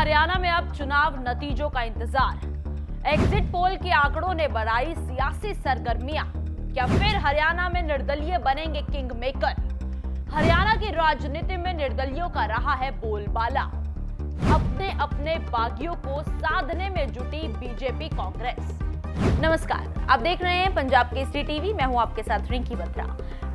हरियाणा में अब चुनाव नतीजों का इंतजार। एग्जिट पोल के आंकड़ों ने बढ़ाई सियासी सरगर्मियां। क्या फिर हरियाणा में निर्दलीय बनेंगे किंग मेकर? हरियाणा की राजनीति में निर्दलियों का रहा है बोलबाला। अपने अपने बागियों को साधने में जुटी बीजेपी कांग्रेस। नमस्कार, आप देख रहे हैं पंजाब केसरी टीवी। मैं हूं आपके साथ रिंकी बत्रा।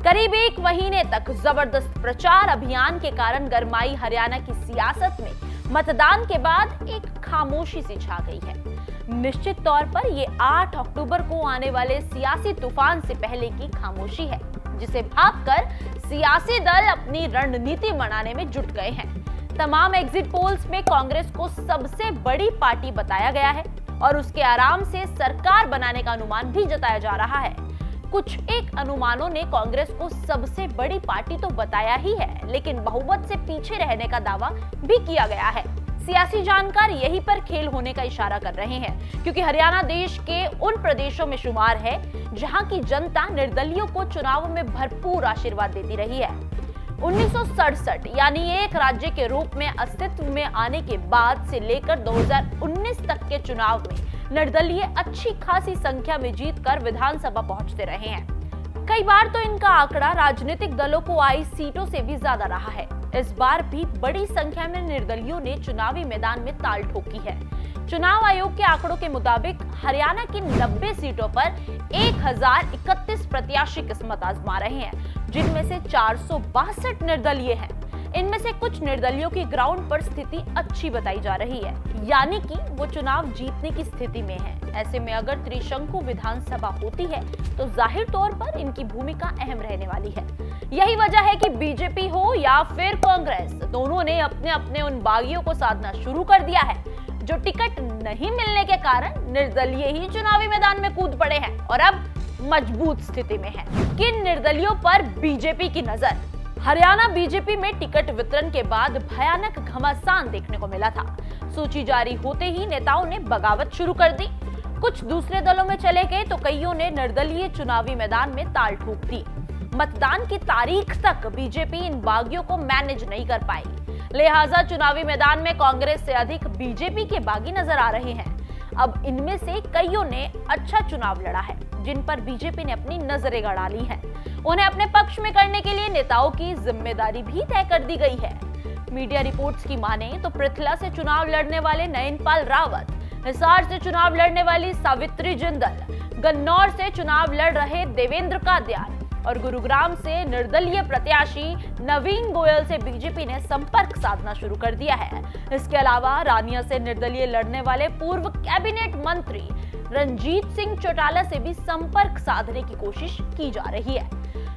करीब एक महीने तक जबरदस्त प्रचार अभियान के कारण गरमाई हरियाणा की सियासत में मतदान के बाद एक खामोशी सी छा गई है। निश्चित तौर पर ये 8 अक्टूबर को आने वाले सियासी तूफान से पहले की खामोशी है, जिसे भांपकर सियासी दल अपनी रणनीति बनाने में जुट गए हैं। तमाम एग्जिट पोल्स में कांग्रेस को सबसे बड़ी पार्टी बताया गया है और उसके आराम से सरकार बनाने का अनुमान भी जताया जा रहा है। कुछ एक अनुमानों ने कांग्रेस को सबसे बड़ी पार्टी तो बताया ही है, लेकिन बहुमत से पीछे रहने का दावा भी किया गया है। सियासी जानकार यहीं पर खेल होने का इशारा कर रहे हैं, क्योंकि हरियाणा देश के उन प्रदेशों में शुमार है जहां की जनता निर्दलियों को चुनाव में भरपूर आशीर्वाद देती रही है। 1967 यानी एक राज्य के रूप में अस्तित्व में आने के बाद से लेकर 2019 तक के चुनाव में निर्दलीय अच्छी खासी संख्या में जीतकर विधानसभा पहुंचते रहे हैं। कई बार तो इनका आंकड़ा राजनीतिक दलों को आई सीटों से भी ज्यादा रहा है। इस बार भी बड़ी संख्या में निर्दलियों ने चुनावी मैदान में ताल ठोकी है। चुनाव आयोग के आंकड़ों के मुताबिक हरियाणा की 90 सीटों पर 1031 प्रत्याशी किस्मत आजमा रहे हैं, जिनमें से 462 निर्दलीय हैं। इनमें से कुछ निर्दलियों की ग्राउंड पर स्थिति अच्छी बताई जा रही है, यानी कि वो चुनाव जीतने की स्थिति में है। ऐसे में अगर त्रिशंकु विधानसभा होती है तो जाहिर तौर पर इनकी भूमिका अहम रहने वाली है। यही वजह है कि बीजेपी हो या फिर कांग्रेस, दोनों ने अपने अपने उन बागियों को साधना शुरू कर दिया है, जो टिकट नहीं मिलने के कारण निर्दलीय ही चुनावी मैदान में कूद पड़े हैं और अब मजबूत स्थिति में है। किन निर्दलियों पर बीजेपी की नजर? हरियाणा बीजेपी में टिकट वितरण के बाद भयानक घमासान देखने को मिला था। सूची जारी होते ही नेताओं ने बगावत शुरू कर दी। कुछ दूसरे दलों में चले गए तो कईयों ने निर्दलीय चुनावी मैदान में ताल ठोक दी। मतदान की तारीख तक बीजेपी इन बागियों को मैनेज नहीं कर पाई, लिहाजा चुनावी मैदान में कांग्रेस से अधिक बीजेपी के बागी नजर आ रहे हैं। अब इनमें से कईयों ने अच्छा चुनाव लड़ा है, जिन पर बीजेपी ने अपनी नजरें गड़ा ली हैं। उन्हें अपने पक्ष में करने के लिए नेताओं की जिम्मेदारी भी तय कर दी गई है। मीडिया रिपोर्ट्स की माने तो पृथला से चुनाव लड़ने वाले नयनपाल रावत, हिसार से चुनाव लड़ने वाली सावित्री जिंदल, गन्नौर से चुनाव लड़ रहे देवेंद्र कादियान और गुरुग्राम से निर्दलीय प्रत्याशी नवीन गोयल से बीजेपी ने संपर्क साधना शुरू कर दिया है। इसके अलावा रानिया से निर्दलीय लड़ने वाले पूर्व कैबिनेट मंत्री रंजीत सिंह चौटाला से भी संपर्क साधने की कोशिश की जा रही है।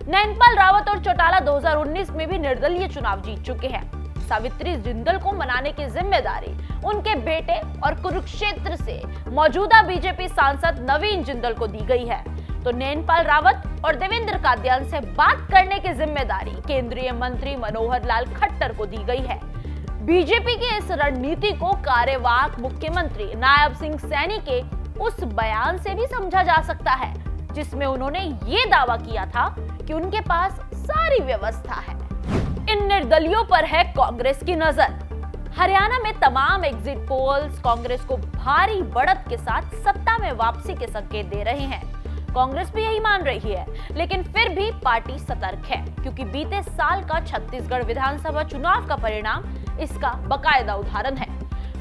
नयनपाल रावत और चौटाला 2019 में भी निर्दलीय चुनाव जीत चुके हैं। सावित्री जिंदल को मनाने की जिम्मेदारी उनके बेटे और कुरुक्षेत्र से मौजूदा बीजेपी सांसद नवीन जिंदल को दी गई है, तो नयनपाल रावत और देवेंद्र कादियान से बात करने की जिम्मेदारी केंद्रीय मंत्री मनोहर लाल खट्टर को दी गई है। बीजेपी की इस रणनीति को कार्यवाहक मुख्यमंत्री नायब सिंह सैनी के उस बयान से भी समझा जा सकता है, जिसमें उन्होंने ये दावा किया था कि उनके पास सारी व्यवस्था है। इन निर्दलियों पर है कांग्रेस की नजर। हरियाणा में तमाम एग्जिट पोल्स कांग्रेस को भारी बढ़त के साथ सत्ता में वापसी के संकेत दे रहे हैं। कांग्रेस भी यही मान रही है, लेकिन फिर भी पार्टी सतर्क है, क्योंकि बीते साल का छत्तीसगढ़ विधानसभा चुनाव का परिणाम इसका बाकायदा उदाहरण है।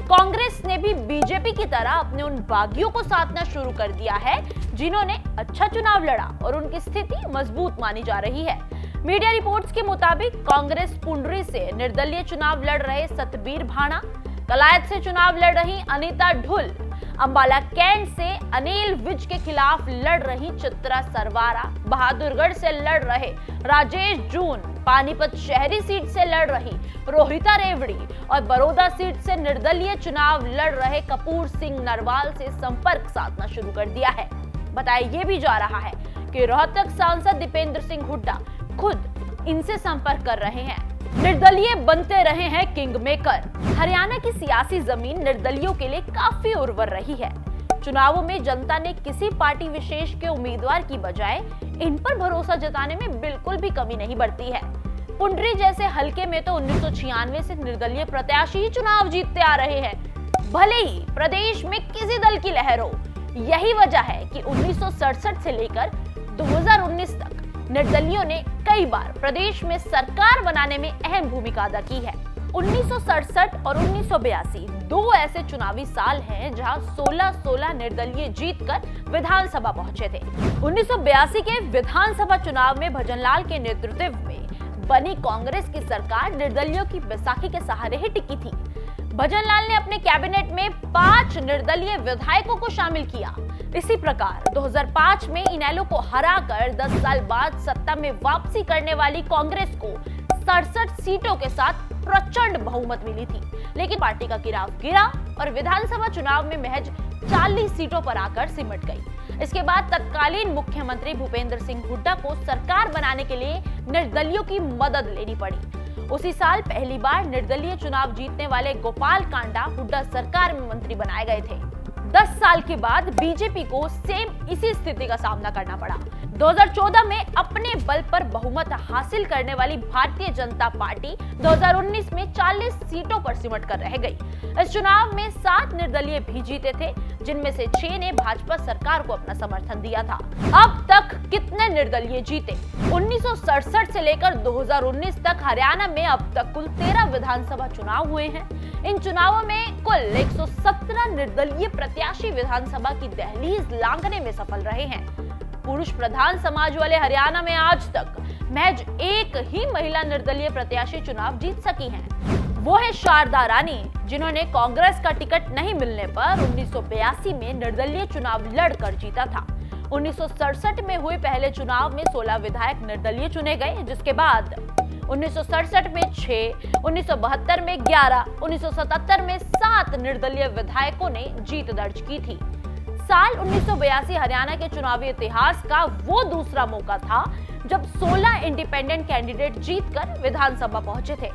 कांग्रेस ने भी बीजेपी की तरह अपने उन बागियों को साधना शुरू कर दिया है, जिन्होंने अच्छा चुनाव लड़ा और उनकी स्थिति मजबूत मानी जा रही है। मीडिया रिपोर्ट्स के मुताबिक कांग्रेस पुंडरी से निर्दलीय चुनाव लड़ रहे सतबीर भाणा, कलायत से चुनाव लड़ रही अनीता ढुल, अंबाला कैंट से अनिल विज के खिलाफ लड़ रही चित्रा सरवारा, बहादुरगढ़ से लड़ रहे राजेश जून, पानीपत शहरी सीट से लड़ रही रोहिता रेवड़ी और बड़ौदा सीट से निर्दलीय चुनाव लड़ रहे कपूर सिंह नरवाल से संपर्क साधना शुरू कर दिया है। बताया ये भी जा रहा है कि रोहतक सांसद दीपेंद्र सिंह हुड्डा खुद इनसे संपर्क कर रहे हैं। निर्दलीय बनते रहे हैं किंग मेकर। हरियाणा की सियासी जमीन निर्दलियों के लिए काफी उर्वर रही है। चुनावों में जनता ने किसी पार्टी विशेष के उम्मीदवार की बजाय इन पर भरोसा जताने में बिल्कुल भी कमी नहीं बरती है। पुंडरी जैसे हलके में तो 1996 से निर्दलीय प्रत्याशी ही चुनाव जीतते आ रहे हैं, भले ही प्रदेश में किसी दल की लहर हो। यही वजह है कि 1967 से लेकर 2019 तक निर्दलियों ने कई बार प्रदेश में सरकार बनाने में अहम भूमिका अदा की है। 1967 और 1982 दो ऐसे चुनावी साल हैं जहां 16 निर्दलीय जीतकर विधानसभा पहुंचे थे। 1982 के विधानसभा चुनाव में भजनलाल के नेतृत्व में बनी कांग्रेस की सरकार निर्दलियों की बैसाखी के सहारे ही टिकी थी। भजनलाल ने अपने कैबिनेट में 5 निर्दलीय विधायकों को शामिल किया। इसी प्रकार 2005 में इनेलो को हराकर 10 साल बाद सत्ता में वापसी करने वाली कांग्रेस को 67 सीटों के साथ प्रचंड बहुमत मिली थी, लेकिन पार्टी का गिराव गिरा और विधानसभा चुनाव में महज 40 सीटों पर आकर सिमट गई। इसके बाद तत्कालीन मुख्यमंत्री भूपेंद्र सिंह हुड्डा को सरकार बनाने के लिए निर्दलियों की मदद लेनी पड़ी। उसी साल पहली बार निर्दलीय चुनाव जीतने वाले गोपाल कांडा हुड्डा सरकार में मंत्री बनाए गए थे। 10 साल के बाद बीजेपी को सेम इसी स्थिति का सामना करना पड़ा। 2014 में अपने बल पर बहुमत हासिल करने वाली भारतीय जनता पार्टी 2019 में 40 सीटों पर सिमट कर रह गई। इस चुनाव में 7 निर्दलीय भी जीते थे, जिनमें से 6 ने भाजपा सरकार को अपना समर्थन दिया था। अब तक कितने निर्दलीय जीते? 1967 से लेकर 2019 तक हरियाणा में अब तक कुल 13 विधानसभा चुनाव हुए हैं। इन चुनावों में कुल 117 निर्दलीय प्रत्याशी विधानसभा की दहलीज लांघने में सफल रहे हैं। पुरुष प्रधान समाज वाले हरियाणा में आज तक महज एक ही महिला निर्दलीय प्रत्याशी चुनाव जीत सकी हैं। वो है शारदा रानी, जिन्होंने कांग्रेस का टिकट नहीं मिलने पर 1982 में निर्दलीय चुनाव लड़कर जीता था। 1967 में हुए पहले चुनाव में 16 विधायक निर्दलीय चुने गए, जिसके बाद 1967 में 6, 1972 में 11, 1977 में 7 निर्दलीय विधायकों ने जीत दर्ज की थी। साल 1982 हरियाणा के चुनावी इतिहास का वो दूसरा मौका था जब 16 इंडिपेंडेंट कैंडिडेट जीतकर विधानसभा पहुंचे थे।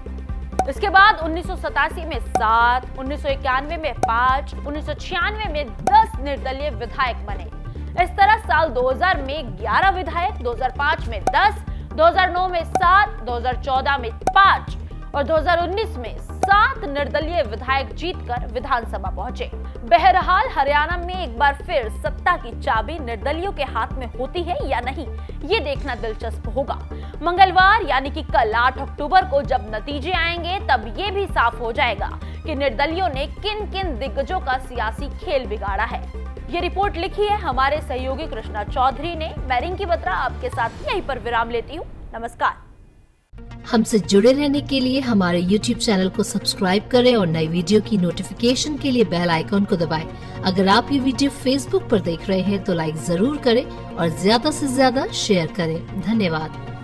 इसके बाद 1987 में 7, 1991 में 5, 1996 में 10 निर्दलीय विधायक बने। इस तरह साल 2000 में 11 विधायक, 2005 में 10, 2009 में 7, 2014 में 5 और 2019 में 7 निर्दलीय विधायक जीतकर विधानसभा पहुंचे। बहरहाल हरियाणा में एक बार फिर सत्ता की चाबी निर्दलियों के हाथ में होती है या नहीं, ये देखना दिलचस्प होगा। मंगलवार यानी कि कल 8 अक्टूबर को जब नतीजे आएंगे तब ये भी साफ हो जाएगा कि निर्दलियों ने किन किन दिग्गजों का सियासी खेल बिगाड़ा है। ये रिपोर्ट लिखी है हमारे सहयोगी कृष्णा चौधरी ने। मैं रिंकी बत्रा आपके साथ यहीं पर विराम लेती हूँ। नमस्कार। हमसे जुड़े रहने के लिए हमारे YouTube चैनल को सब्सक्राइब करें और नई वीडियो की नोटिफिकेशन के लिए बेल आइकॉन को दबाएं। अगर आप ये वीडियो Facebook पर देख रहे हैं तो लाइक जरूर करें और ज्यादा से ज्यादा शेयर करें। धन्यवाद।